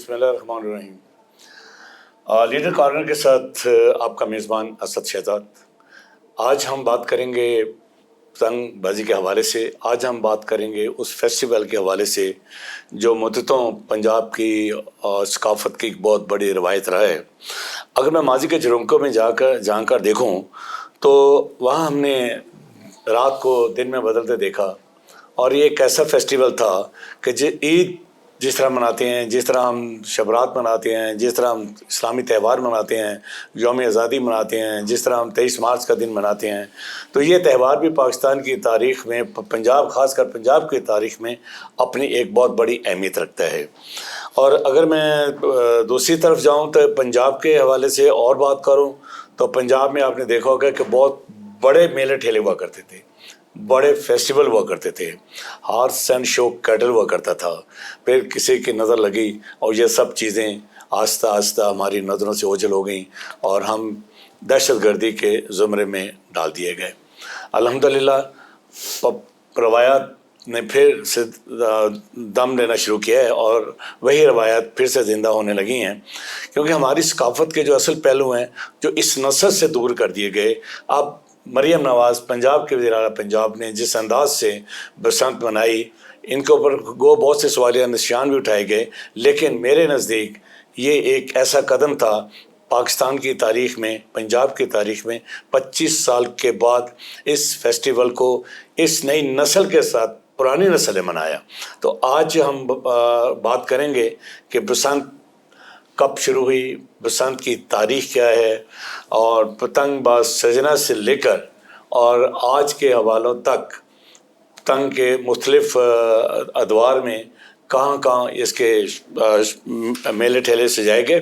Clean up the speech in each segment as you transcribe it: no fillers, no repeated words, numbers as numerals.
बिस्मिल्लाहिर्रहमानिर्रहीम। Leader corner के साथ आपका मेज़बान असद शहजाद। आज हम बात करेंगे पतंग बाजी के हवाले से। आज हम बात करेंगे उस फेस्टिवल के हवाले से जो मुद्दतों पंजाब की सकाफ़त की एक बहुत बड़ी रवायत रहा है। अगर मैं माजी के झुरमुकों में जाकर देखूं तो वहाँ हमने रात को दिन में बदलते देखा, और ये एक ऐसा फेस्टिवल था कि ईद जिस तरह मनाते हैं, जिस तरह हम शबरात मनाते हैं, जिस तरह हम इस्लामी त्यौहार मनाते हैं, यौम आज़ादी मनाते हैं, जिस तरह हम 23 मार्च का दिन मनाते हैं, तो ये त्यौहार भी पाकिस्तान की तारीख़ में, पंजाब ख़ासकर पंजाब की तारीख़ में अपनी एक बहुत बड़ी अहमियत रखता है। और अगर मैं दूसरी तरफ जाऊँ तो पंजाब के हवाले से और बात करूँ तो पंजाब में आपने देखा होगा कि बहुत बड़े मेले ठेले हुआ करते थे, बड़े फेस्टिवल हुआ करते थे, हॉर्स एंड शो कैटल हुआ करता था। फिर किसी की नज़र लगी और ये सब चीज़ें आस्ता आस्ता हमारी नज़रों से ओझल हो गईं और हम दहशतगर्दी के ज़ुमरे में डाल दिए गए। अल्हम्दुलिल्लाह रवायात ने फिर से दम लेना शुरू किया है और वही रवायात फिर से ज़िंदा होने लगी हैं, क्योंकि हमारी सकाफ़त के जो असल पहलू हैं जो इस नस्ल से दूर कर दिए गए। अब मरियम नवाज़ पंजाब के वज़ीर आला पंजाब ने जिस अंदाज से बसंत मनाई, इनके ऊपर बहुत से सवालिया निशान भी उठाए गए, लेकिन मेरे नज़दीक ये एक ऐसा कदम था पाकिस्तान की तारीख़ में, पंजाब की तारीख़ में 25 साल के बाद इस फेस्टिवल को इस नई नस्ल के साथ पुरानी नस्ल ने मनाया। तो आज हम बात करेंगे कि बसंत कब शुरू हुई, बसंत की तारीख़ क्या है, और पतंगबाज सजना से लेकर और आज के हवालों तक पतंग के मुख्तलिफ़ अदवार में कहाँ कहाँ इसके मेले ठेले सजाए गए।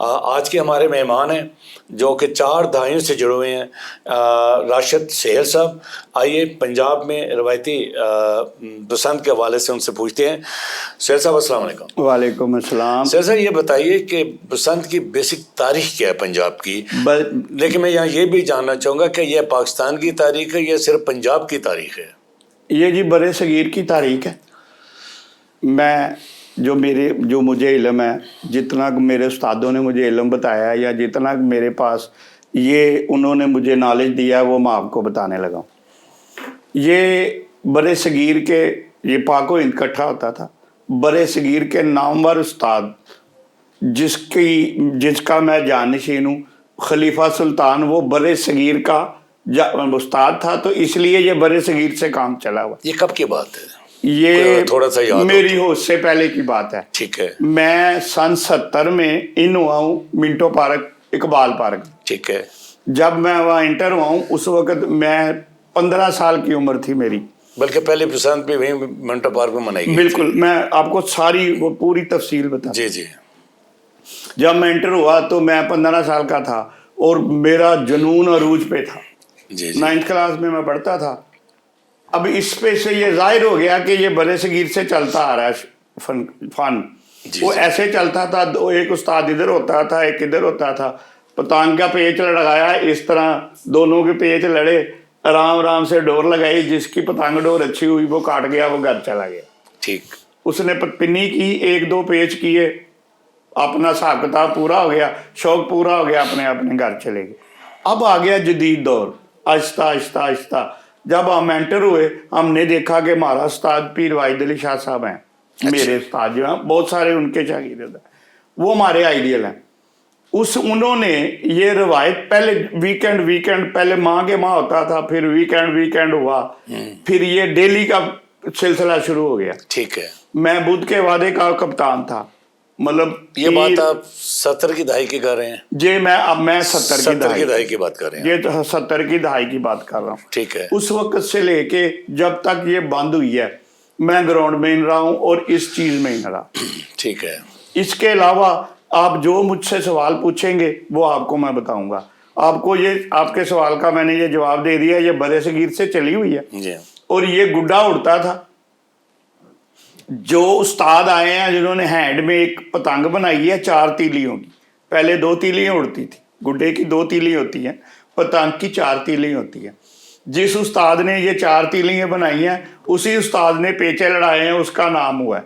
आज के हमारे मेहमान हैं जो कि 4 दहाइयों से जुड़े हुए हैं, राशिद सेहल साहब। आइए पंजाब में रवायती बसंत के हवाले से उनसे पूछते हैं। सेहल साहब अस्सलाम वालेकुम। वालेकुम अस्सलाम। सेहल साहब ये बताइए कि बसंत की बेसिक तारीख़ क्या है पंजाब की? लेकिन मैं यहाँ ये भी जानना चाहूँगा कि यह पाकिस्तान की तारीख़ है या सिर्फ पंजाब की तारीख़ है? ये जी बड़े सगीर की तारीख़ है। मैं जो मुझे इल्म है, जितना मेरे उस्तादों ने मुझे इल्म बताया या जितना मेरे पास ये उन्होंने मुझे नॉलेज दिया वो मैं आपको बताने लगा। ये बड़े सगीर के ये पाको हिंद इकट्ठा होता था। बड़े सगीर के नामवर उस्ताद जिसका मैं जानशीन हूँ, खलीफा सुल्तान, वो बड़े सगीर का उस्ताद था, तो इसलिए ये बड़े सगीर से काम चला हुआ। ये कब की बात है? ये थोड़ा सा याद मेरी होश से पहले की बात है। ठीक है। मैं सन 70 में इन हुआ हूँ मिंटो पार्क, इकबाल पार्क। ठीक है। जब मैं वहाँ इंटर हुआ हूँ उस वक़्त मैं 15 साल की उम्र थी मेरी। बल्कि पहले बसंत भी वहीं मिंटो पार्क में मनाई गई। बिल्कुल, मैं आपको सारी वो पूरी तफसील बता। जी जी। जब मैं इंटर हुआ तो मैं 15 साल का था और मेरा जुनून अरूज पे था। जी जी। 9th क्लास में मैं पढ़ता था। अब इस पे से ये जाहिर हो गया कि ये बड़े सगीर से चलता आ रहा है फन। वो ऐसे चलता था, एक उस्ताद इधर होता था, एक इधर होता था। पतंग का पेच लड़ाया, इस तरह दोनों के पेच लड़े, आराम आराम से डोर लगाई, जिसकी पतंग डोर अच्छी हुई वो काट गया, वो घर चला गया। ठीक। उसने पिन्नी की, 1-2 पेच किए, अपना हिसाब किताब पूरा हो गया, शौक पूरा हो गया, अपने अपने घर चले गए। अब आ गया जदीद दौर। आहिस्ता आहिस्ता आहिस्ता जब हम एंटर हुए, हमने देखा कि हमारा उस्ताद पीर वाहिद अली शाह साहब हैं। अच्छा। मेरे उस्ताद जो हैं बहुत सारे उनके शागिर्द हैं, वो हमारे आइडियल हैं। उन्होंने ये रवायत पहले वीकेंड पहले माह के माह होता था, फिर वीकेंड हुआ, फिर ये डेली का सिलसिला शुरू हो गया। ठीक है। मैं बुध के वादे का कप्तान था। मतलब ये बात आप 70 की दहाई की कर रहे हैं? जी, मैं 70 की दहाई की बात कर रहे हैं। ये तो 70 की दहाई की बात कर रहा हूँ। ठीक है। उस वक्त से लेके जब तक ये बंद हुई है मैं ग्राउंड में ही रहा हूँ और इस चीज में ही रहा। ठीक है। इसके अलावा आप जो मुझसे सवाल पूछेंगे वो आपको मैं बताऊंगा। आपको ये आपके सवाल का मैंने ये जवाब दे दिया। ये बड़े सगीर से चली हुई है जी। और ये गुड्डा उड़ता था। जो उस्ताद आए हैं जिन्होंने हैंड में एक पतंग बनाई है 4 तीलियों की, पहले 2 तीलियां उड़ती थी, गुड्डे की 2 तीलियां होती हैं, पतंग की 4 तीलियां होती हैं। जिस उस्ताद ने ये 4 तीलियां बनाई हैं उसी उस्ताद ने पेचे लड़ाए हैं, उसका नाम हुआ है।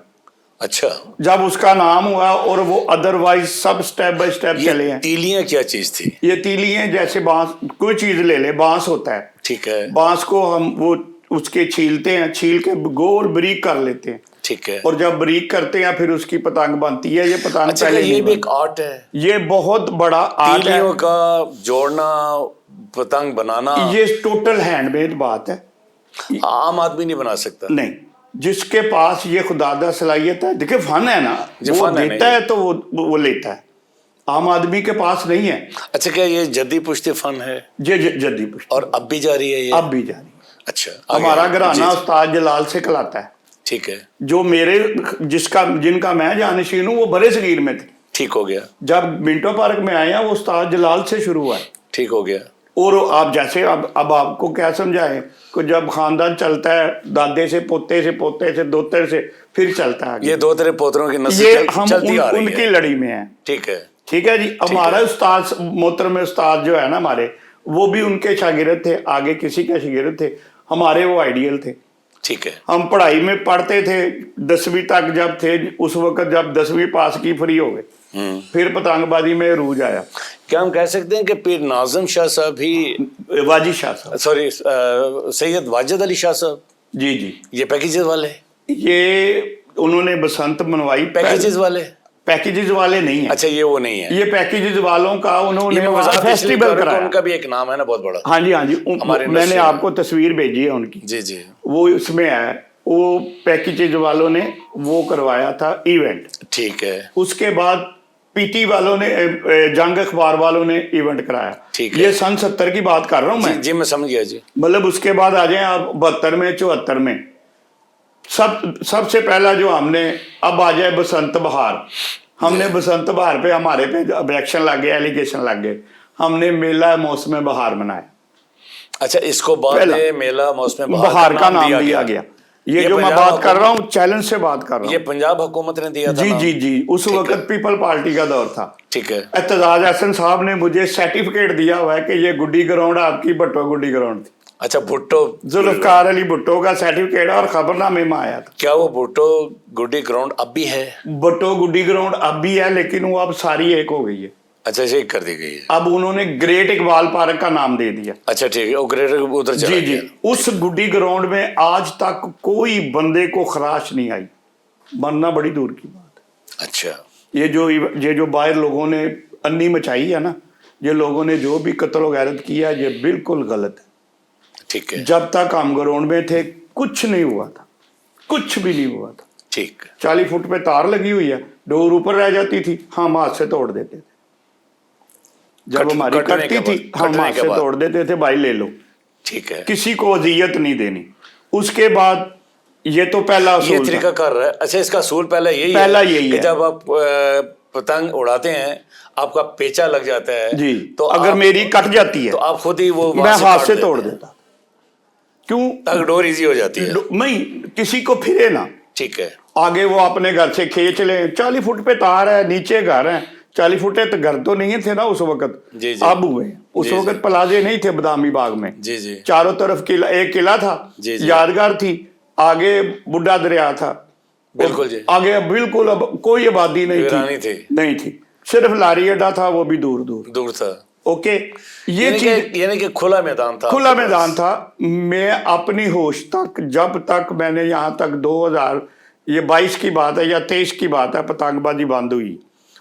अच्छा, जब उसका नाम हुआ, और वो अदरवाइज सब स्टेप बाय स्टेप चले ये हैं। तीलियां क्या चीज थी? ये तीलियां जैसे बांस, कोई चीज ले ले, बांस होता है, ठीक है, बांस को हम वो उसके छीलते हैं, छील के गोल बारीक कर लेते हैं, ठीक है। और जब बारीक करते हैं फिर उसकी पतंग बनती है। ये पतंग अच्छा, पहले ये नहीं भी एक बनती। आर्ट है, ये बहुत बड़ा आर्ट है। तीलियों का जोड़ना, पतंग बनाना। ये टोटल हैंडमेड बात है, आम आदमी नहीं बना सकता। नहीं, जिसके पास ये खुदादा सलाहियत है। देखिए फन है ना, जो वो फन है देता नहीं। है तो वो लेता है, आम आदमी के पास नहीं है। अच्छा, क्या ये जद्दी पुश्ती फन है ये जद्दी पुश्ती और अब भी जारी है ये? अब भी जारी। अच्छा, आगे हमारा आगे। घराना जी, उस्ताद जलाल से कहलाता है। ठीक है, जो मेरे जिनका मैं जानशीन हूँ वो बड़े सगीर में थे। ठीक हो गया, जब मिंटो पार्क में आए हैं वो उस्ताद जलाल से शुरू हुआ है। ठीक हो गया। और आप जैसे अब आपको क्या समझाएं कि जब खानदान चलता है दादे से पोते से, पोते से दोते से, फिर चलता है आगे। ये दो तेरे पोतरों की नस्ल ये हम चलती आ रही उनकी है। लड़ी में है। ठीक है, ठीक है जी। हमारा उस्ताद मोहतरम उस्ताद जो है ना हमारे, वो भी उनके शागिर्द थे, आगे किसी के शागिर्द थे, हमारे वो आइडियल थे। ठीक है। हम पढ़ाई में पढ़ते थे 10वीं तक जब थे, उस वक्त जब 10वीं पास की फ्री हो गए, फिर पतंगबाजी में रूज आया। क्या हम कह सकते हैं कि पीर नाज़िम शाह साहब भी, वाजिद शाह साहब, सॉरी, सैयद वाजिद अली शाह साहब, जी जी, ये पैकेजेस वाले? ये उन्होंने बसंत मनवाई। पैकेजेस वाले? पैकेजेस वाले नहीं है। अच्छा, ये वो नहीं है। ये पैकेजेस वालों का ये उन्होंने मैं वजाहत इसलिए फेस्टिवल कर रहा हूं, कराया। उनका भी एक नाम है ना बहुत बड़ा। हाँ जी, हाँ जी, हमारे मैंने इंडस्ट्री में। आपको तस्वीर भेजी है उनकी, जी जी, वो उसमें है। वो पैकेजेस वालों ने वो करवाया था इवेंट। ठीक है, उसके बाद पीटी वालों ने, जंग अखबार वालों ने इवेंट कराया। ठीक है। ये सन 70 की बात कर रहा हूँ जी मैं। जी, मैं समझ गया जी। मतलब उसके बाद आ जाए आप 72 में, 74 में, सबसे पहला जो हमने, अब आ जाए बसंत बहार। हमने बसंत बहार पे, हमारे पे ऑब्जेक्शन लग गए, एलिगेशन लग गए। हमने मेला मौसम बहार मनाया। अच्छा, इसको बाद पहला। में मेला मौसम बहार का नाम दिया गया। ये जो मैं पंजाब बात कर रहा हूँ चैलेंज से बात कर रहा ये हूँ। पंजाब हुकूमत ने दिया था जी नाम? जी जी, उस ठीक वक्त है। पीपल पार्टी का दौर था। ठीक है, एतजाज हसन साहब ने मुझे सर्टिफिकेट दिया हुआ है कि ये गुड्डी ग्राउंड आपकी भुट्टो गुड्डी ग्राउंड थी। अच्छा, भुट्टो जुल्फकार अली भुट्टो का सर्टिफिकेट और खबरनामे में आया था। क्या वो भुट्टो गुड्डी ग्राउंड अब भी है? भुट्टो गुड्डी ग्राउंड अब भी है, लेकिन वो अब सारी एक हो गई है। अच्छा, चेक कर दी गई है। अब उन्होंने ग्रेट इकबाल पार्क का नाम दे दिया। अच्छा, ठीक है, वो ग्रेटर उधर चला जी जी, गया। उस गुड्डी ग्राउंड में आज तक कोई बंदे को खराश नहीं आई, मरना बड़ी दूर की बात है। अच्छा, ये जो बाहर लोगों ने अन्नी मचाई है ना, ये लोगों ने जो भी कत्ल गैरत किया, ये बिल्कुल गलत है। ठीक है, जब तक हम ग्राउंड में थे कुछ नहीं हुआ था, कुछ भी नहीं हुआ था। ठीक। 40 फुट पे तार लगी हुई है, डोर ऊपर रह जाती थी, हम हाथ से तोड़ देते थे। जब हमारी कटने के कटती थी बाद, हम कटने हाथ के से बाद। तोड़ देते थे, भाई ले लो, ठीक है, किसी को अजियत नहीं देनी। उसके बाद ये तो पहला ये असूल था। तरीका कर रहा है। अच्छा, इसका असूल पहला यही यही कि है। जब आप पतंग उड़ाते हैं, आपका पेचा लग जाता है जी, तो अगर मेरी कट जाती है तो आप खुद ही वो मैं वहां हाथ काट से देते तोड़ हैं। देता। क्यों? ताकि डोर इजी हो जाती है। नहीं, किसी को फिरे ना, ठीक है, आगे वो अपने घर से खींच ले। 40 फुट पे तार है, नीचे घर है। 40 फुट तो घर तो नहीं थे ना उस वक्त, जी, जी। अब हुए। उस जी, वक्त जी। प्लाजे नहीं थे बदामी बाग में। जी जी, चारों तरफ किला, एक किला था, जी, जी। यादगार थी, आगे बुढ़ा दरिया था। बिल्कुल जी। आगे बिल्कुल अब कोई आबादी नहीं वीरानी थी। नहीं थी, सिर्फ लारी अड्डा था, वो भी दूर दूर। दूर था। ओके, ये चीज यानी कि खुला मैदान था। खुला आपके पास। मैदान था। मैं अपनी होश तक, जब तक मैंने यहाँ तक 2022 की बात है या 23 की बात है, पतंगबाजी बंद हुई,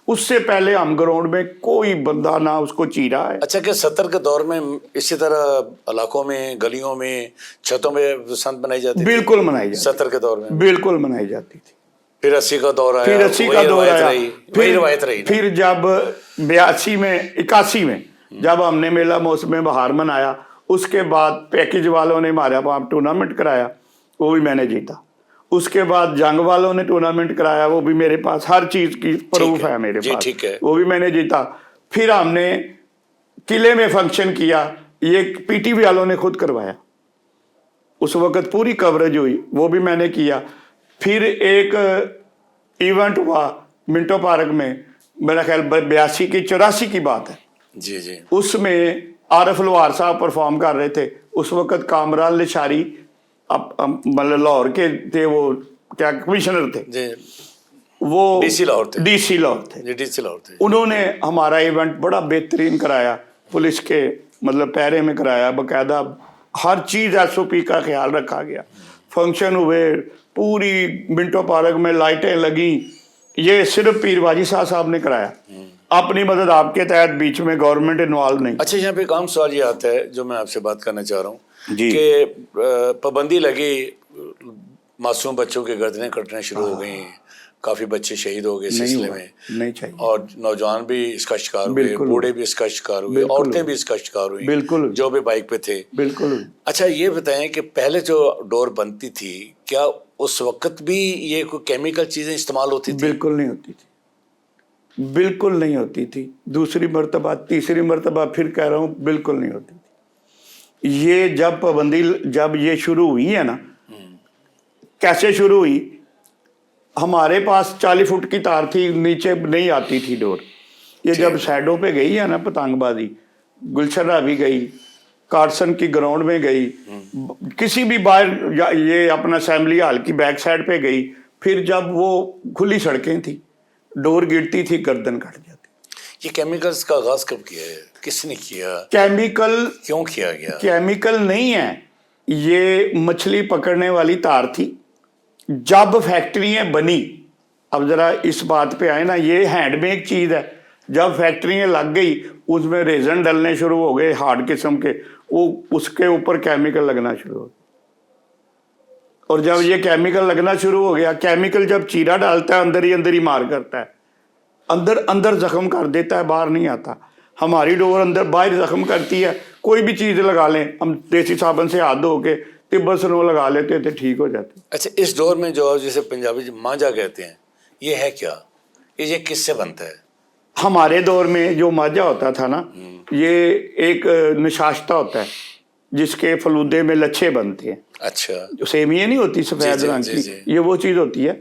उससे पहले हम ग्राउंड में कोई बंदा ना उसको चीरा है। अच्छा, कि 70 के दौर में इसी तरह इलाकों में, गलियों में, छतों में बसंत मनाई जाती थी? बिल्कुल मनाई जाती, 70 के दौर में बिल्कुल मनाई जाती थी। फिर 80 का दौर आया, फिर 80 का वही दौर रवायत आया, रही, वही रवायत रही ना? फिर जब 82 में, 81 में जब हमने मेला मौसम बहार मनाया, उसके बाद पैकेज वालों ने हमारे वहाँ टूर्नामेंट कराया, वो भी मैंने जीता। उसके बाद जंग वालों ने टूर्नामेंट कराया, वो भी मेरे पास हर चीज की प्रूफ है मेरे पास, ठीक है। वो भी मैंने जीता। फिर हमने किले में फंक्शन किया, ये पीटी वालों ने खुद करवाया, उस वक्त पूरी कवरेज हुई, वो भी मैंने किया। फिर एक इवेंट हुआ मिंटो पार्क में, मेरा ख्याल 82 की 84 की बात है। जी जी, उसमें आरफ लोहार साहब परफॉर्म कर रहे थे। उस वक्त कामरान लिशारी मतलब लाहौर के थे, वो क्या कमिश्नर थे। जी, वो डीसी लाहौर थे। डीसी लाहौर थे। जी, डीसी लाहौर थे। उन्होंने हमारा इवेंट बड़ा बेहतरीन कराया, पुलिस के मतलब पैरे में कराया, बकायदा हर चीज़ SOP का ख्याल रखा गया। फंक्शन हुए, पूरी मिंटो पार्क में लाइटें लगी। ये सिर्फ पीरबाजी साहब ने कराया, अपनी मदद आपके तहत, बीच में गवर्नमेंट इन्वॉल्व नहीं। अच्छा, यहाँ पे एक आम सवाल ये आता है जो मैं आपसे बात करना चाह रहा हूँ जी। कि पाबंदी लगी, मासूम बच्चों की गर्दनें कटने शुरू हो गई, काफी बच्चे शहीद हो गए इस सिलसिले में, नहीं चाहिए। और नौजवान भी इसका शिकार हुए, बिल्कुल। बूढ़े भी इसका शिकार हुए, बिल्कुल। औरतें भी इसका शिकार हुई, बिल्कुल। जो भी बाइक पे थे। बिल्कुल। अच्छा, ये बताएं कि पहले जो डोर बनती थी, क्या उस वक्त भी ये कोई केमिकल चीजें इस्तेमाल होती थी? बिल्कुल नहीं होती थी, बिल्कुल नहीं होती थी। दूसरी मर्तबा, तीसरी मर्तबा फिर कह रहा हूँ, बिल्कुल नहीं होती थी। ये जब पाबंदी, जब ये शुरू हुई है ना, कैसे शुरू हुई, हमारे पास 40 फुट की तार थी, नीचे नहीं आती थी डोर। ये जब साइडों पे गई है ना पतंगबाजी, गुलशरा भी गई, कार्सन की ग्राउंड में गई, किसी भी बाहर, ये अपना असेंबली हॉल की बैक साइड पे गई, फिर जब वो खुली सड़कें थी, डोर गिरती थी, गर्दन कट जाती। ये केमिकल्स का आगाज कब किया है, किसने किया, केमिकल क्यों किया गया? केमिकल नहीं है, ये मछली पकड़ने वाली तार थी। जब फैक्ट्रियां बनी, अब जरा इस बात पे आए ना, ये हैंडमेड चीज है। जब फैक्ट्रियां लग गई, उसमें रेजन डलने शुरू हो गए हार्ड किस्म के, वो उसके ऊपर केमिकल लगना शुरू हो गया। और जब ये केमिकल लगना शुरू हो गया, केमिकल जब चीरा डालता है अंदर ही मार करता है, अंदर जख्म कर देता है, बाहर नहीं आता। हमारी डोर अंदर बाहर जख्म करती है। कोई भी चीज लगा लें, हम देसी साबन से हाथ धो के तिब्बत सनो लगा लेते थे, ठीक हो जाते। अच्छा, इस डोर में जो जिसे पंजाबी मांझा कहते हैं, ये है क्या, ये किससे बनता है? हमारे दौर में जो मांझा होता था ना, ये एक नशाश्ता होता है जिसके फलूदे में लच्छे बनते हैं। अच्छा, जो सेमिया नहीं होती सफेद रंग जी, की, ये वो चीज होती है।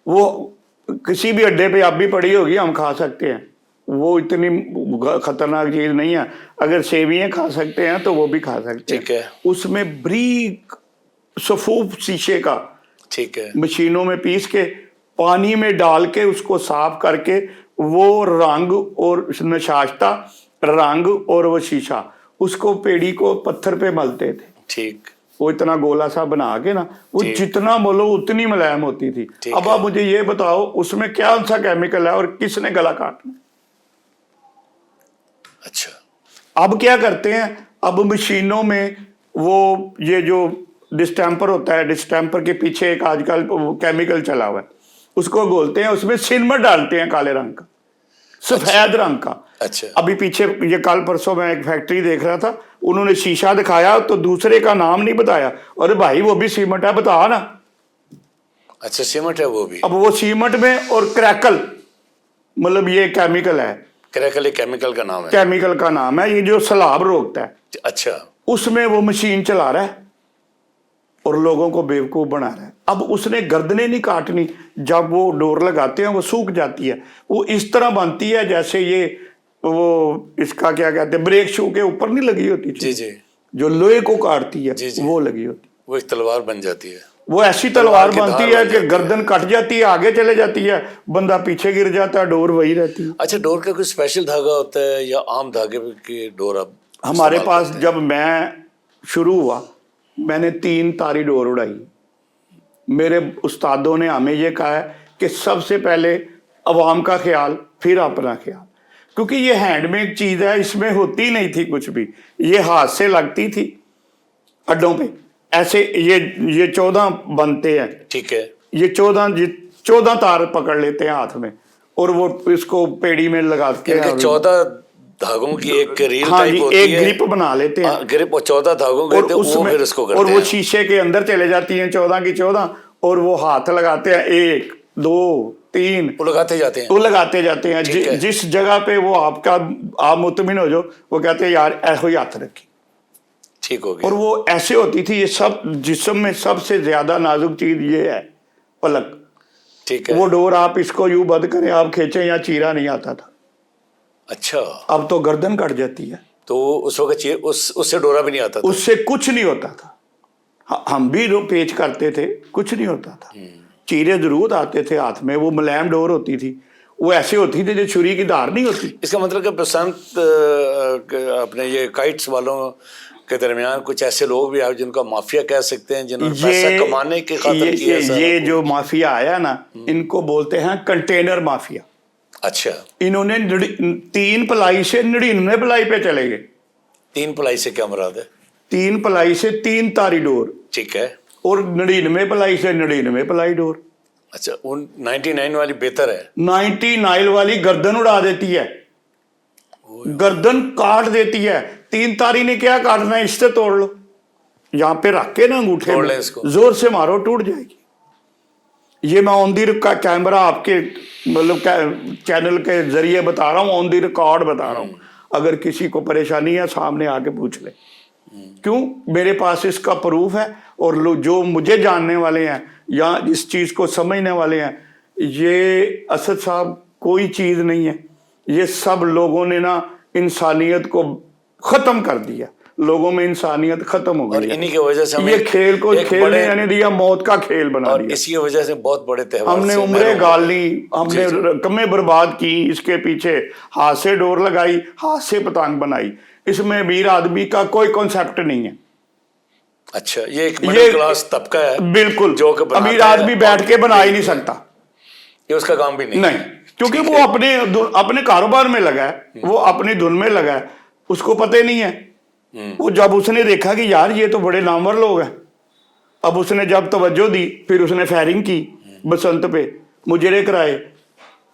वो किसी भी अड्डे पे आप भी पड़ी होगी, हम खा सकते हैं। वो इतनी खतरनाक चीज नहीं है। अगर सेवियां खा सकते हैं तो वो भी खा सकते हैं। ठीक है। उसमें ब्रीक सफूफ शीशे का, ठीक है, मशीनों में पीस के पानी में डाल के उसको साफ करके, वो रंग और नशाश्ता रंग और वो शीशा, उसको पेड़ी को पत्थर पे मलते थे। ठीक। वो इतना गोला सा बना के ना, वो जितना मलो उतनी मुलायम होती थी। अब आप मुझे ये बताओ, उसमें क्या सा केमिकल है और किसने गला काटना? अच्छा, अब क्या करते हैं, अब मशीनों में वो ये जो डिस्टेंपर होता है, डिस्टेंपर के पीछे एक आजकल केमिकल चला हुआ है, उसको घोलते हैं, उसमें सिनमर डालते हैं काले रंग का, सफेद रंग का। अच्छा। अभी पीछे ये कल परसों मैं एक फैक्ट्री देख रहा था, उन्होंने शीशा दिखाया तो दूसरे का नाम नहीं बताया। अरे भाई, वो भी सीमेंट है, बता ना। अच्छा, सीमेंट है वो भी। अब वो सीमेंट में, और क्रैकल मतलब ये केमिकल है। क्रैकल एक केमिकल का नाम है? केमिकल का नाम है, ये जो सलाब रोकता है। अच्छा, उसमें वो मशीन चला रहा है और लोगों को बेवकूफ बना रहा है। अब उसने गर्दनें नहीं काटनी, जब वो डोर लगाते हैं वो सूख जाती है, वो इस तरह बनती है जैसे ये वो इसका क्या कहते हैं, ब्रेक शू के ऊपर नहीं लगी होती जी जी, जो लोहे को काटती है, जी। वो लगी होती, वो एक तलवार बन जाती है। वो ऐसी तलवार की बनती धार है बन कि जाती गर्दन कट जाती है, आगे चले जाती है, बंदा पीछे गिर जाता है, डोर वही रहती है। अच्छा, डोर का कोई स्पेशल धागा होता है या आम धागे की डोर आप हमारे इस्तेमाल पास करते हैं? जब मैं शुरू हुआ, मैंने 3 तारी डोर उड़ाई। मेरे उस्तादों ने हमें ये कहा है कि सबसे पहले अवाम का ख्याल, फिर अपना ख्याल, क्योंकि ये हैंडमेड चीज है, इसमें होती नहीं थी कुछ भी, ये हाथ से लगती थी अड्डों पे ऐसे। ये 14 बनते हैं, ठीक है। ये 14 तार पकड़ लेते हैं हाथ में, और वो इसको पेड़ी में लगा के 14 धागों की एक रील हाँ टाइप जी, होती एक है, ग्रिप बना लेते हैं। ग्रिप, और 14 धागों के वो फिर इसको करते और वो हैं। शीशे के अंदर चले जाती हैं 14 की 14, और वो हाथ लगाते हैं 1 2 3, वो लगाते जाते हैं। वो लगाते जाते हैं। जिस जगह पे वो आप मुतमिन हो जाओ, वो कहते हैं यार ऐसे ही हाथ रखी, ठीक हो गया। और वो ऐसे होती थी। ये सब जिस्म में सबसे ज्यादा नाजुक चीज ये है, पलक। ठीक है। वो डोर आप इसको यूं बंद करें, आप खींचे, या चीरा नहीं आता था। अच्छा, अब तो गर्दन कट जाती है। तो उस वक्त उससे डोरा भी नहीं आता था? उससे कुछ नहीं होता था। हम भी पेच करते थे, कुछ नहीं होता था। चीरे जरूर आते थे हाथ में, वो मुलायम डोर होती थी, वो ऐसे होती थी जो छुरी की धार नहीं होती। इसका मतलब कि बसंत अपने ये काइट्स वालों के दरमियान कुछ ऐसे लोग भी आए जिनका माफिया कह सकते हैं, जिन्होंने पैसा कमाने की खातिर किया ये जो माफिया आया ना, इनको बोलते हैं कंटेनर माफिया। अच्छा, इन्होंने 3 पलाई से 99 पलाई पे चले गए। 3 पलाई से क्या मुराद है? 3 पलाई से 3 तारी डोर, ठीक है, और 99 पलाई से 99 पलाई डोर। अच्छा, उन 99 वाली बेहतर है? 99 वाली गर्दन उड़ा देती है, गर्दन काट देती है। 3 तारी ने क्या काटना है, इससे तोड़ लो, यहाँ पे रख के ना अंगूठे तोड़ में ले इसको, जोर से मारो, टूट जाएगी। ये मैं ऑन दी का कैमरा आपके मतलब चैनल के जरिए बता रहा हूँ, ऑन दी रिकॉर्ड बता रहा हूँ। अगर किसी को परेशानी है सामने आके पूछ ले, क्यों, मेरे पास इसका प्रूफ है। और लोग जो मुझे जानने वाले हैं या इस चीज को समझने वाले हैं, ये असद साहब कोई चीज नहीं है, ये सब लोगों ने ना इंसानियत को खत्म कर दिया, लोगों में इंसानियत खत्म हो और गई। इन्हीं की वजह से ये खेल को खेलने यानी दिया, मौत का खेल बना और दिया। इसी वजह से बहुत बड़े त्योहार हमने से उम्रें गाली, हमने जी। रकमें बर्बाद की, इसके पीछे हाथ से डोर लगाई, हाथ से पतंग बनाई। इसमें अमीर आदमी का कोई कॉन्सेप्ट नहीं है। अच्छा, ये एक मिडिल क्लास तबका है, बिल्कुल, जो कि अमीर आदमी बैठ के बना ही नहीं सकता, ये उसका काम भी नहीं। क्योंकि वो अपने कारोबार में लगा है, वो अपनी धुन में लगा है, उसको पता ही नहीं है। वो जब उसने देखा कि यार ये तो बड़े नामवर लोग हैं, अब उसने जब तवज्जो दी, फिर उसने फायरिंग की बसंत पे, मुजरे कराए,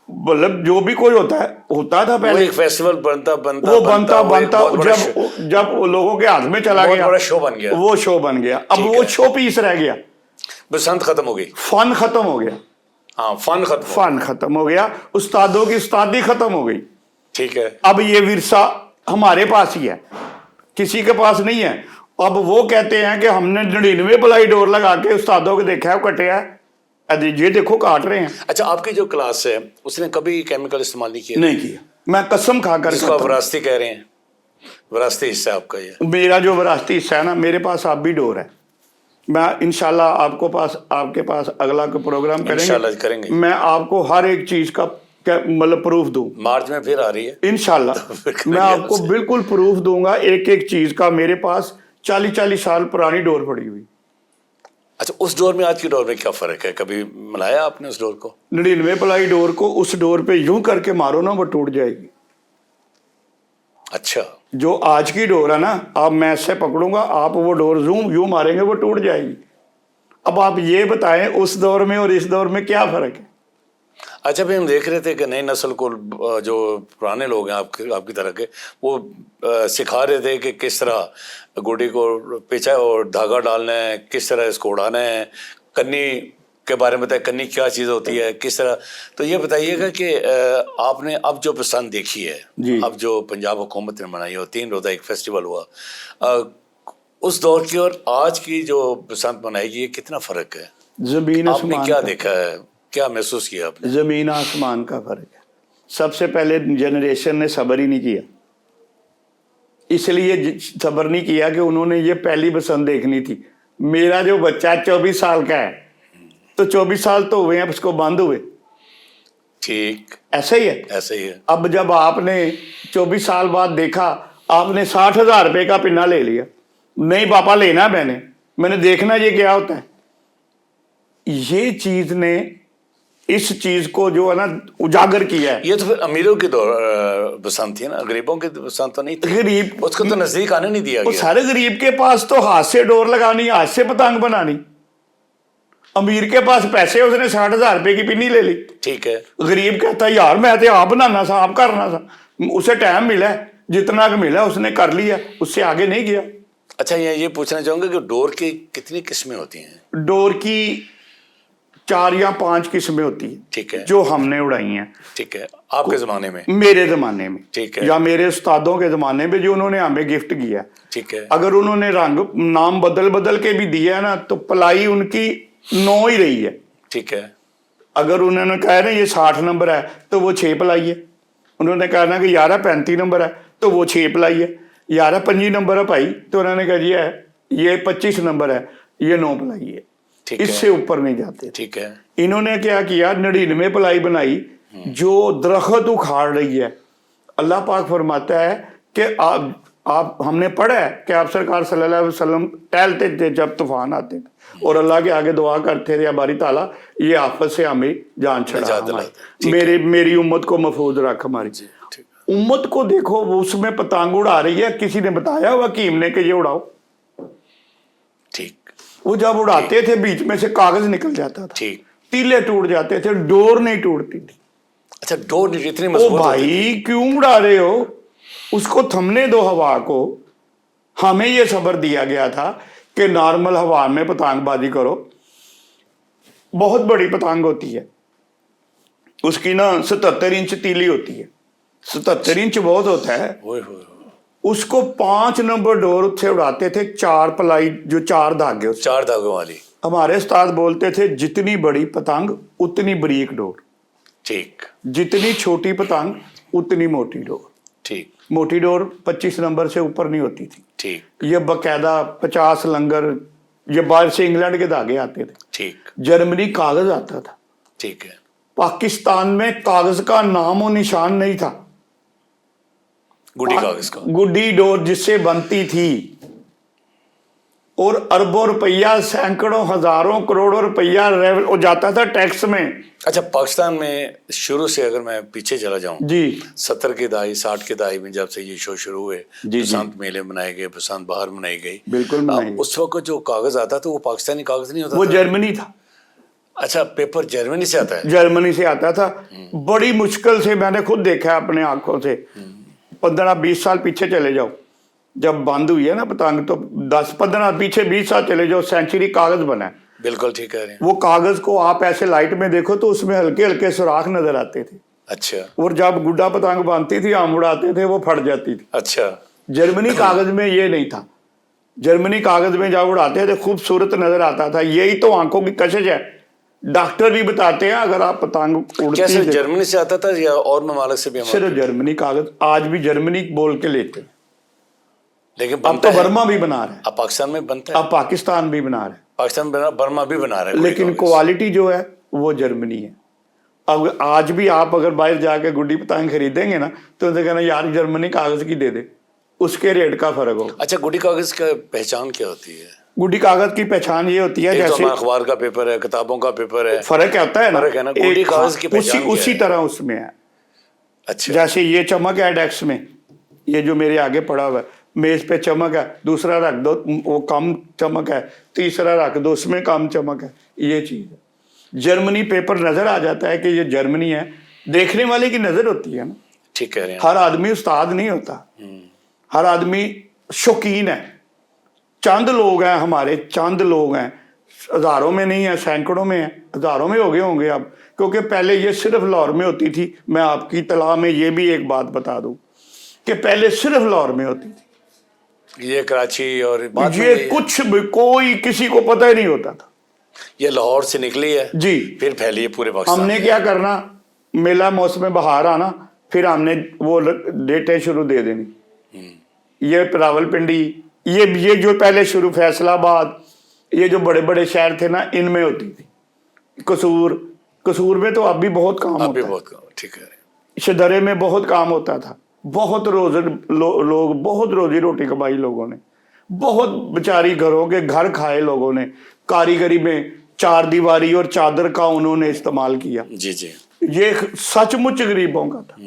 मतलब जो भी कोई होता था वो पहले। एक फेस्टिवल बनता जब वो लोगों के हाथ में चला गया, बड़ा शो बन गया, वो शो बन गया। अब वो शो पीस रह गया, बसंत खत्म हो गई, फन खत्म हो गया। हाँ, फन खत्म हो गया, उस्तादों की उस्तादी खत्म हो गई। ठीक है, अब ये विरसा हमारे पास ही है, किसी के पास नहीं है। अब वो कहते हैं कि हमने 99 पलाई डोर लगा के उस्तादों को देखा है, कटे है, ये देखो काट रहे हैं। अच्छा, आपकी जो क्लास है उसने कभी केमिकल इस्तेमाल नहीं किया? नहीं किया, मैं कसम खाकर जिसको आप विरासती कह रहे हैं, विरासती हिस्सा आपका ये। मेरा जो विरासती हिस्सा है ना, मेरे पास आप भी डोर है। मैं इंशाल्लाह आपके पास अगला प्रोग्राम करेंगे, मैं आपको हर एक चीज का मतलब प्रूफ दूं। मार्च में फिर आ रही है इंशाल्लाह मैं आपको बिल्कुल प्रूफ दूंगा, एक एक चीज का। मेरे पास 40 साल पुरानी डोर पड़ी हुई। अच्छा, उस डोर में आज की डोर में क्या फर्क है? कभी मिलाया आपने उस डोर को? 99 पलाई डोर को उस डोर पे यूं करके मारो ना, वो टूट जाएगी। अच्छा, जो आज की डोर है ना, आप मैं ऐसे पकड़ूंगा, आप वो डोर यूं मारेंगे, वो टूट जाएगी। अब आप ये बताएं उस दौर में और इस दौर में क्या फर्क है? अच्छा भाई, हम देख रहे थे कि नई नस्ल को, जो पुराने लोग हैं आपकी तरह के, वो सिखा रहे थे कि किस तरह गुड्डी को पेचा और धागा डालना है, किस तरह इसको उड़ाना है, कन्नी के बारे में बताया, कन्नी क्या चीज़ होती है, किस तरह। तो ये बताइएगा कि आपने अब जो पसंद देखी है, अब जो पंजाब हुकूमत ने मनाई हो, 3 रोज़ा एक फेस्टिवल हुआ, उस दौर की और आज की जो पसंद मनाएगी, कितना फ़र्क है? जमीन आपने क्या देखा है, क्या महसूस किया आपने? जमीन आसमान का फर्क है। सबसे पहले जनरेशन ने सब्र ही नहीं किया, इसलिए सब्र नहीं किया कि उन्होंने ये पहली पसंद देखनी थी। मेरा जो बच्चा 24 साल का है, तो 24 साल तो हुए हैं उसको बंद हुए, ठीक ऐसा ही है, ऐसे ही है। अब जब आपने 24 साल बाद देखा, आपने 60,000 रुपए का पिन्ना ले लिया, नहीं पापा लेना मैंने देखना ये क्या होता है। ये चीज ने इस चीज को जो है ना उजागर किया है। ये तो फिर अमीरों की पसंद थी ना, गरीबों की पसंद तो नहीं थी। गरीब उसको तो नजदीक आने नहीं दिया गया। सारे गरीब के पास तो हाथ से डोर लगानी, हाथ से पतंग बनानी। अमीर के पास पैसे, उसने 60,000 रुपए की पिन्नी ले ली। ठीक है, गरीब कहता है यार मैं तो आप बनाना था, आप करना था, उसे टाइम मिला, जितना का मिला उसने कर लिया, उससे आगे नहीं गया। अच्छा, ये पूछना चाहूंगा कि डोर की कितनी किस्में होती हैं? डोर की 4 या 5 किस्में होती है, ठीक है, जो हमने उड़ाई हैं। ठीक है, आपके जमाने में? मेरे जमाने में, ठीक है, या मेरे उस्तादों के जमाने में जो उन्होंने हमें गिफ्ट किया। ठीक है, अगर उन्होंने रंग नाम बदल के भी दिया है ना, तो पलाई उनकी 9 ही रही है। ठीक है, अगर उन्होंने कहा ना ये 60 नंबर है, तो वो 6 पलाई है। उन्होंने कहा ना कि यार 35 नंबर है, तो वो 6 पलाई है। यार 25 नंबर है भाई, तो उन्होंने कहा जी है ये 25 नंबर है, ये 9 पलाई है। ٹھیک ہے. اس سے اوپر نہیں جاتے تھے. ٹھیک ہے. انہوں نے کیا کیا 99 پلائی بنائی جو درخت اکھاڑ رہی ہے. اللہ پاک فرماتا ہے کہ آپ ہم نے پڑھا ہے کہ آپ سرکار صلی اللہ علیہ وسلم ٹہلتے تھے جب طوفان آتے تھے اور اللہ کے آگے دعا کرتے تھے باری تعالیٰ یہ آفت سے ہمیں جان چھڑا ہماری، میری امت کو محفوظ رکھ ہماری. امت کو دیکھو وہ اس میں پتنگ اڑا رہی ہے، کسی نے بتایا ہوا حکیم نے کہ یہ اڑاؤ. ٹھیک. وہ جب اڑاتے تھے بیچ میں سے کاغذ نکل جاتا تھا، ٹھیک. تیلے ٹوٹ جاتے تھے، ڈور نہیں ٹوٹتی تھی. اچھا ڈور اتنی او مضبوط ہوتی بھائی کیوں اڑا رہے ہو، اس کو تھمنے دو ہوا کو. ہمیں یہ صبر دیا گیا تھا کہ نارمل ہوا میں پتنگ بازی کرو. بہت بڑی پتنگ ہوتی ہے، اس کی نا 77 انچ تیلی ہوتی ہے. 77 انچ بہت ہوتا ہے. اس کو 5 نمبر ڈور سے اڑاتے تھے، 4 پلائی جو 4 دھاگے ہوتے 4 دھاگوں والی. ہمارے استاد بولتے تھے جتنی بڑی پتنگ اتنی بریک ڈور، ٹھیک. جتنی چھوٹی پتنگ اتنی موٹی ڈور. ٹھیک. موٹی ڈور 25 نمبر سے اوپر نہیں ہوتی تھی. ٹھیک. یہ باقاعدہ 50 لنگر، یہ باہر سے انگلینڈ کے دھاگے آتے تھے. ٹھیک. جرمنی کاغذ آتا تھا. ٹھیک ہے. پاکستان میں کاغذ کا نام و نشان نہیں تھا. گڈی کاغذ کا گڈی ڈور جس سے بنتی تھی، اور اربوں روپیہ، سینکڑوں ہزاروں کروڑوں روپیہ ہو جاتا تھا ٹیکس میں. اچھا پاکستان میں شروع سے اگر میں پیچھے چلا جاؤں جی 70 کی دہائی 60 کی دہائی میں جب سے یہ شو شروع ہوئے، بسنت میلے منائے گئے، بسنت بہار منائی گئی، بالکل منائی گئی. اس وقت جو کاغذ آتا تھا وہ پاکستانی کاغذ نہیں ہوتا وہ تھا، جرمنی تھا. اچھا پیپر جرمنی سے آتا ہے. جرمنی سے آتا تھا. بڑی مشکل سے، میں نے خود دیکھا اپنے آنکھوں سے. 15-20 سال پیچھے چلے جاؤ، جب بند ہوئی ہے نا پتنگ تو 10-15 پیچھے 20 سال چلے جاؤ، سینچری کاغذ بنا ہے. بالکل ٹھیک کہہ رہے ہیں. وہ کاغذ کو آپ ایسے لائٹ میں دیکھو تو اس میں ہلکے ہلکے سوراخ نظر آتے تھے. اچھا. اور جب گڈا پتنگ باندھتی تھی آم اڑاتے تھے وہ پھٹ جاتی تھی. اچھا. جرمنی کاغذ میں یہ نہیں تھا. جرمنی کاغذ میں جب اڑاتے تھے خوبصورت نظر آتا تھا. یہی تو آنکھوں کی کشش ہے. ڈاکٹر بھی بتاتے ہیں اگر آپ پتنگ کیا اڑتی صرف جرمنی سے آتا تھا یا اور ممالک سے بھی؟ صرف جرمنی کاغذ. آج بھی جرمنی بول کے لیتے ہیں، لیکن اب تو برما بھی بنا رہا ہے، اب پاکستان میں بنتا ہے، اب پاکستان بھی بنا رہا ہے، پاکستان برما بھی بنا رہا ہے، لیکن کوالٹی جو ہے وہ جرمنی ہے. اب آج بھی آپ اگر باہر جا کے گڈی پتنگ خریدیں گے نا تو ان سے کہنا یار جرمنی کاغذ کی دے دے، اس کے ریٹ کا فرق ہوگا. اچھا گڈی کاغذ کا پہچان کیا ہوتی ہے؟ گڈی کاغذ کی پہچان یہ ہوتی ہے جیسے اخبار کا پیپر ہے، کتابوں کا پیپر ہے، فرق ہوتا ہے نا، گڈی کاغذ کی پہچان اسی طرح اس میں ہے. اچھا جیسے یہ چمک ہے ڈیسک میں، یہ جو میرے آگے پڑا ہوا ہے میز پہ چمک ہے، دوسرا رکھ دو وہ کم چمک ہے، تیسرا رکھ دو اس میں کم چمک ہے. یہ چیز ہے. جرمنی پیپر نظر آ جاتا ہے کہ یہ جرمنی ہے، دیکھنے والے کی نظر ہوتی ہے نا. ٹھیک کہہ رہے ہیں. ہر آدمی استاد نہیں ہوتا، ہر آدمی شوقین ہے. چند لوگ ہیں ہمارے، چند لوگ ہیں، ہزاروں میں نہیں ہیں، سینکڑوں میں ہیں، ہزاروں میں ہو گئے ہوں گے اب، کیونکہ پہلے یہ صرف لاہور میں ہوتی تھی. میں آپ کی اطلاع میں یہ بھی ایک بات بتا دوں کہ پہلے صرف لاہور میں ہوتی تھی. یہ کراچی اور یہ کچھ بھی کوئی کسی کو پتہ ہی نہیں ہوتا تھا. یہ لاہور سے نکلی ہے جی، پھر پھیلی ہے پورے پاکستان. ہم نے کیا کرنا، میلہ موسم بہار آنا، پھر ہم نے وہ ڈیٹیں شروع دے دینی. یہ راول پنڈی، یہ جو پہلے شروع فیصل آباد، یہ جو بڑے بڑے شہر تھے نا ان میں ہوتی تھی. قصور میں تو اب بھی بہت کام ہوتا ہے. ٹھیک ہے. شدرے میں بہت کام ہوتا تھا. بہت لوگ بہت روزی روٹی کمائی لوگوں نے، بہت بیچاری گھروں کے گھر کھائے لوگوں نے. کاریگری میں 4 دیواری اور چادر کا انہوں نے استعمال کیا. جی جی. یہ سچ مچ غریبوں کا تھا،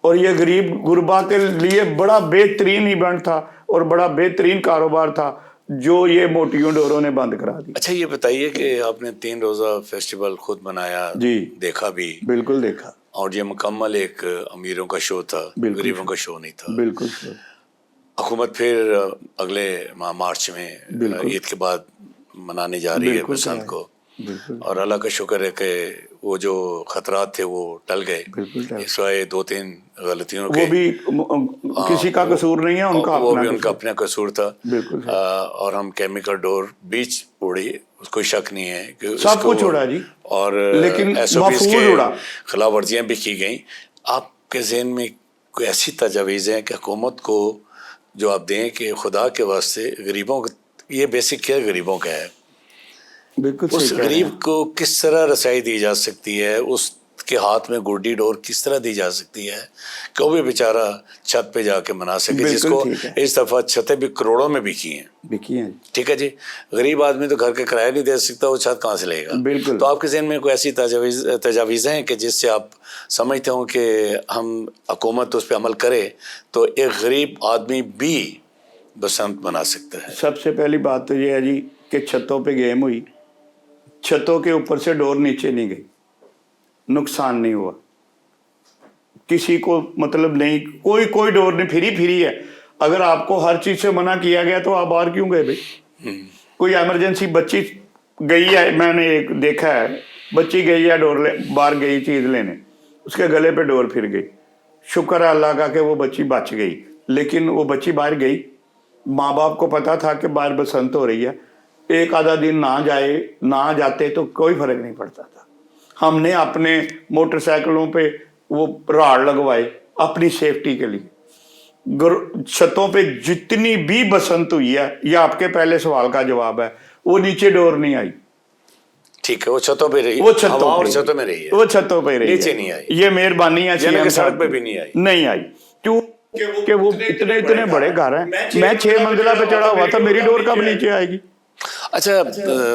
اور یہ غریب غربا کے لیے بڑا بہترین ایونٹ تھا اور بڑا بہترین کاروبار تھا جو یہ موٹیوں ڈوروں نے بند کرا دی. اچھا یہ بتائیے کہ آپ نے 3 روزہ فیسٹیول خود منایا، جی دیکھا بھی؟ بالکل دیکھا. اور یہ مکمل ایک امیروں کا شو تھا، غریبوں کا شو نہیں تھا. بالکل. حکومت پھر اگلے ماہ مارچ میں عید کے بعد منانے جا رہی ہے بسنت کو، اور اللہ کا شکر ہے کہ وہ جو خطرات تھے وہ ٹل گئے. سوائے 2-3 غلطیوں کے، وہ بھی کسی کا قصور نہیں ہے، ان کا وہ بھی ان کا اپنا قصور تھا. بالکل. اور ہم کیمیکل ڈور بیچ اڑی، اس کوئی شک نہیں ہے کہ سب کچھ اڑا جی، اور لیکن ایس او پیز محفوظ اڑا. خلاف ورزیاں بھی کی گئیں. آپ کے ذہن میں کوئی ایسی تجاویز ہیں کہ حکومت کو جو آپ دیں کہ خدا کے واسطے غریبوں، یہ بیسک کیا غریبوں کا ہے بالکل उस सही कह रहे गरीब हैं। को किस तरह रसाई दी जा सकती है, उसके हाथ में गुड्डी डोर किस तरह दी जा सकती है कि वो भी बेचारा छत पे जाके मना सके, बिल्कुल जिसको ठीक है। इस दफ़ा छतें भी करोड़ों में बिकी हैं। बिकी हैं। ठीक है जी। गरीब आदमी तो घर के किराया नहीं दे सकता, वो छत कहाँ से लेगा? बिल्कुल। तो आपके ज़हन में कोई ऐसी तजावीज़ हैं कि जिससे आप समझते हो कि हम हुकूमत उस पर अमल करे तो एक गरीब आदमी भी बसंत मना सकता है? सबसे पहली बात तो ये है जी कि छतों पे गेम हुई, छतों के ऊपर से डोर नीचे नहीं गई, नुकसान नहीं हुआ किसी को, मतलब नहीं, कोई डोर नहीं, फ्री है। अगर आपको हर चीज से मना किया गया तो आप बाहर क्यों गए भाई? कोई इमरजेंसी बच्ची गई है, मैंने एक देखा है, बच्ची गई है बाहर गई चीज लेने, उसके गले पे डोर फिर गई, शुक्र है अल्लाह का कि वो बच्ची बच गई। लेकिन वो बच्ची बाहर गई, माँ बाप को पता था कि बाहर बसंत हो रही है, एक आधा दिन ना जाते तो कोई फर्क नहीं पड़ता था। हमने अपने मोटरसाइकिलों पे वो राड लगवाए अपनी सेफ्टी के लिए। छतों पे जितनी भी बसंत हुई है, ये आपके पहले सवाल का जवाब है, वो नीचे डोर नहीं आई। ठीक है, वो छतों पे रही, वो छतों हवा और पे छतों में रही है, वो छतों पे रही नीचे है। नहीं आई। ये मेहरबानी है यानी कि CM सड़क साहब पे की। भी नहीं आई। नहीं आई क्यों? कि वो इतने बड़े घर हैं। मैं 6 मंजिला पे चढ़ा हुआ था, मेरी डोर कब नीचे आएगी? अच्छा,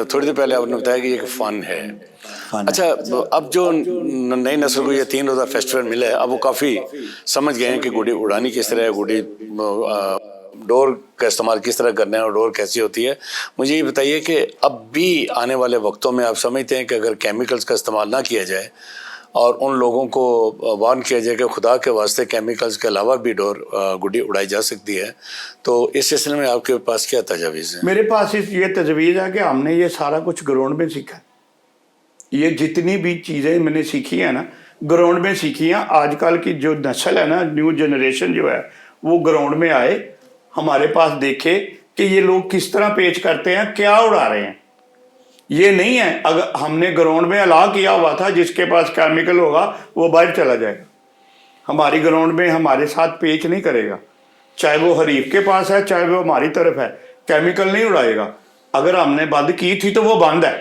थोड़ी देर पहले आपने बताया कि ये एक फन है। अच्छा, अब जो नई नस्ल को ये 3 रोज़ा फेस्टिवल मिला है, अब वो काफ़ी समझ गए हैं कि गुड़ी उड़ानी किस तरह है, गुड़ी डोर का इस्तेमाल किस तरह करना है और डोर कैसी होती है। मुझे ये बताइए कि अब भी आने वाले वक्तों में आप समझते हैं कि अगर केमिकल्स का इस्तेमाल ना किया जाए और उन लोगों को वार्न किया जाए कि खुदा के वास्ते केमिकल्स के अलावा भी डोर गुड्डी उड़ाई जा सकती है, तो इस सिलसिले में आपके पास क्या तजावीज़ है? मेरे पास ये तजवीज़ है कि हमने ये सारा कुछ ग्राउंड में सीखा है। ये जितनी भी चीज़ें मैंने सीखी है ना, ग्राउंड में सीखी हैं। आजकल की जो नस्ल है ना, न्यू जनरेशन जो है, वो ग्राउंड में आए, हमारे पास देखे कि ये लोग किस तरह पेच करते हैं, क्या उड़ा रहे हैं। ये नहीं है अगर हमने ग्राउंड में अलाउ किया हुआ था जिसके पास केमिकल होगा वो बाहर चला जाएगा, हमारी ग्राउंड में हमारे साथ पेच नहीं करेगा, चाहे वो हरीफ के पास है चाहे वो हमारी तरफ है, केमिकल नहीं उड़ाएगा। अगर हमने बंद की थी तो वो बंद है,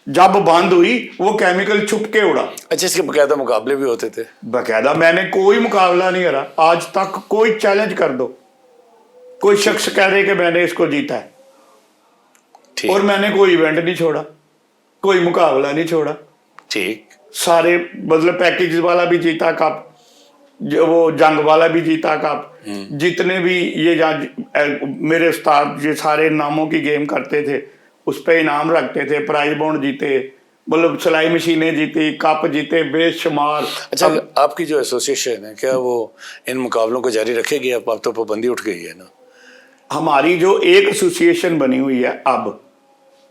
जब बंद हुई वो केमिकल छुप के उड़ा। अच्छा, इसके बाकायदा मुकाबले भी होते थे? बाकायदा मैंने कोई मुकाबला नहीं करा आज तक। कोई चैलेंज कर दो, कोई शख्स कह दे कि मैंने इसको जीता है, और मैंने कोई इवेंट नहीं छोड़ा, कोई मुकाबला नहीं छोड़ा। ठीक, सारे मतलब पैकेज वाला भी जीता कप, वो जंग वाला भी जीता कप, जितने भी ये मेरे उस्ताद ये सारे नामों की गेम करते थे, उस पर इनाम रखते थे, प्राइज बॉन्ड जीते, मतलब सिलाई मशीनें जीती, कप जीते बेशुमार। अच्छा, आपकी जो एसोसिएशन है क्या वो इन मुकाबलों को जारी रखेगी? अब तो पाबंदी उठ गई है ना? हमारी जो एक एसोसिएशन बनी हुई है अब,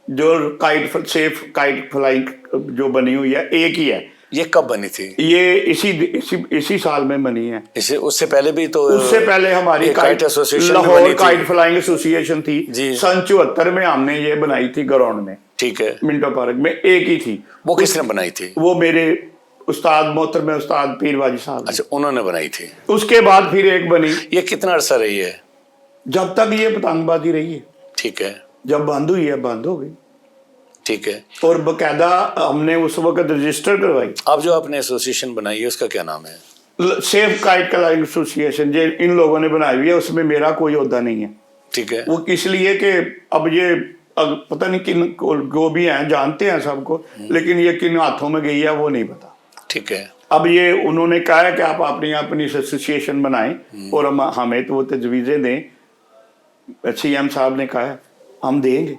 जो सेफ काइट फ्लाइंग जो बनी हुई है, एक ही है। ये कब बनी थी? ये इसी साल में बनी है। उससे पहले भी तो? उससे पहले हमारी kite association Lahore kite flying association थी जी। सन 74 में हमने ये बनाई थी ग्राउंड में। ठीक है, मिंटो पार्क में एक ही थी। वो किसने बनाई थी? वो मेरे उस्ताद मोहतरम उस्ताद पीरबाजी साहब। अच्छा, उन्होंने बनाई थी। उसके बाद फिर एक बनी। ये कितना अरसा रही है? जब तक ये पतंगबाजी रही है। ठीक है, जब बंद हुई है बंद हो गई। ठीक है, और बकायदा हमने उस वक्त रजिस्टर करवाई। अब जो आपने एसोसिएशन बनाई है उसका क्या नाम है? सेफ काइट फ्लाइंग एसोसिएशन, जो इन लोगों ने बनाई हुई है, उसमें मेरा कोई ओहदा नहीं है। ठीक है, वो इसलिए कि अब ये पता नहीं किन को भी हैं, जानते हैं सबको, लेकिन ये किन हाथों में गई है वो नहीं पता। ठीक है, अब ये उन्होंने कहा है कि आप अपनी एसोसिएशन बनाएं और हमें तो वो तजवीज़ें दें। CM साहब ने कहा है हम देंगे,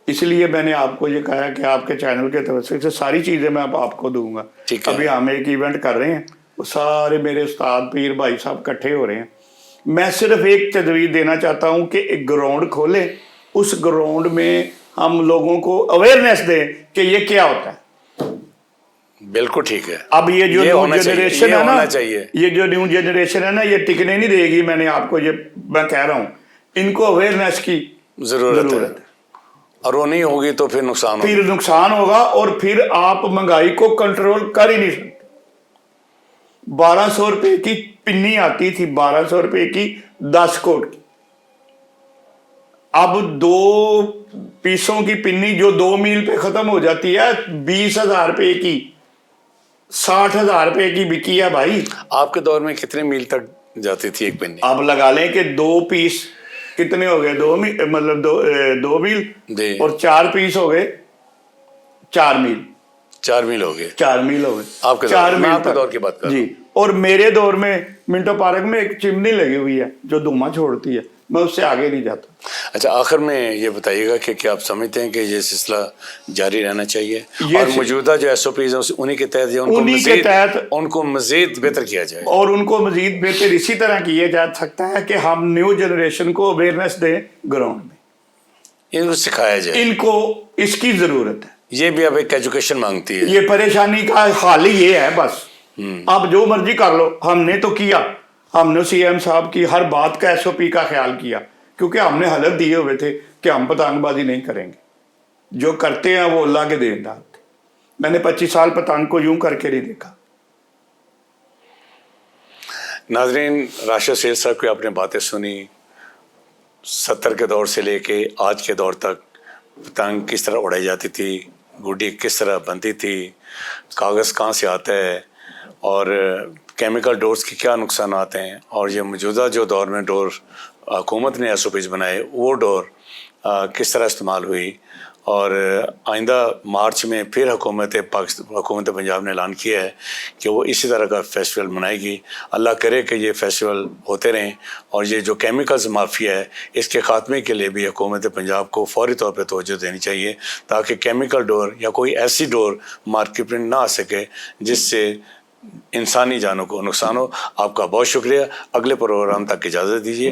इसलिए मैंने आपको ये कहा कि आपके चैनल के तरफ से सारी चीज़ें मैं आपको दूंगा। अभी हम एक इवेंट कर रहे हैं, वो सारे मेरे उस्ताद पीर भाई साहब इकट्ठे हो रहे हैं। मैं सिर्फ एक तजवीज़ देना चाहता हूँ कि एक ग्राउंड खोले, उस ग्राउंड में हम लोगों को अवेयरनेस दें कि ये क्या होता है। बिल्कुल ठीक है। अब ये जो न्यू जनरेशन है ना, ये जो न्यू जनरेशन है ना, ये टिकने नहीं देगी। मैंने आपको ये मैं कह रहा हूँ, इनको अवेयरनेस की जरूरत है, और वो नहीं होगी तो फिर नुकसान होगा और फिर आप महंगाई को कंट्रोल कर ही नहीं सकते। 1200 रुपए की पिन्नी आती थी, 1200 रुपए की 10 कोट की। اب 2 پیسوں کی پنی جو 2 میل پہ ختم ہو جاتی ہے 20,000 روپے کی 60,000 روپے کی بکی ہے بھائی. آپ کے دور میں کتنے میل تک جاتی تھی ایک پنی؟ آپ لگا لیں کہ 2 پیس کتنے ہو گئے 2 میل مطلب 2 میل جی. اور 4 پیس ہو گئے 4 میل. 4 میل ہو گئے 4 میل ہو گئے آپ کے دور 4 میں. میل آپ کے تک. دور کی بات کر رہا جی. ہوں. اور میرے دور میں منٹو پارک میں ایک چمنی لگی ہوئی ہے جو دھواں چھوڑتی ہے, میں اس سے آگے نہیں جاتا. اچھا آخر میں یہ بتائیے گا کہ کیا آپ سمجھتے ہیں کہ یہ سلسلہ جاری رہنا چاہیے اور موجودہ جو ایس او پیز ہیں انہی کے تحت یا ان کو مزید بہتر کیا جائے؟ اور ان کو مزید بہتر اسی طرح کیا جا سکتا ہے کہ ہم نیو جنریشن کو اویئرنیس دیں گراؤنڈ میں, ان کو سکھایا جائے. ان کو اس کی ضرورت ہے. یہ بھی اب ایک ایجوکیشن مانگتی ہے. یہ پریشانی کا حال ہی یہ ہے بس. آپ جو مرضی کر لو, ہم نے تو کیا, ہم نے سی ایم صاحب کی ہر بات کا ایس او پی کا خیال کیا کیونکہ ہم نے حلف دیے ہوئے تھے کہ ہم پتنگ بازی نہیں کریں گے, جو کرتے ہیں وہ اللہ کے دیندار. میں نے 25 سال پتنگ کو یوں کر کے نہیں دیکھا. ناظرین, راشد سید صاحب کی آپ نے باتیں سنی. 70 کے دور سے لے کے آج کے دور تک پتنگ کس طرح اڑائی جاتی تھی, گڈی کس طرح بنتی تھی, کاغذ کہاں سے آتا ہے اور کیمیکل ڈورز کے کیا نقصانات ہیں, اور یہ موجودہ جو دور میں ڈور حکومت نے ایس او پیز بنائے وہ ڈور کس طرح استعمال ہوئی. اور آئندہ مارچ میں پھر حکومت پنجاب نے اعلان کیا ہے کہ وہ اسی طرح کا فیسٹیول منائے گی. اللہ کرے کہ یہ فیسٹیول ہوتے رہیں, اور یہ جو کیمیکلز مافیا ہے اس کے خاتمے کے لیے بھی حکومت پنجاب کو فوری طور پہ توجہ دینی چاہیے تاکہ کیمیکل ڈور یا کوئی ایسی ڈور مارکیٹ میں نہ آ سکے جس سے انسانی جانوں کو نقصان ہو. آپ کا بہت شکریہ. اگلے پروگرام تک اجازت دیجیے.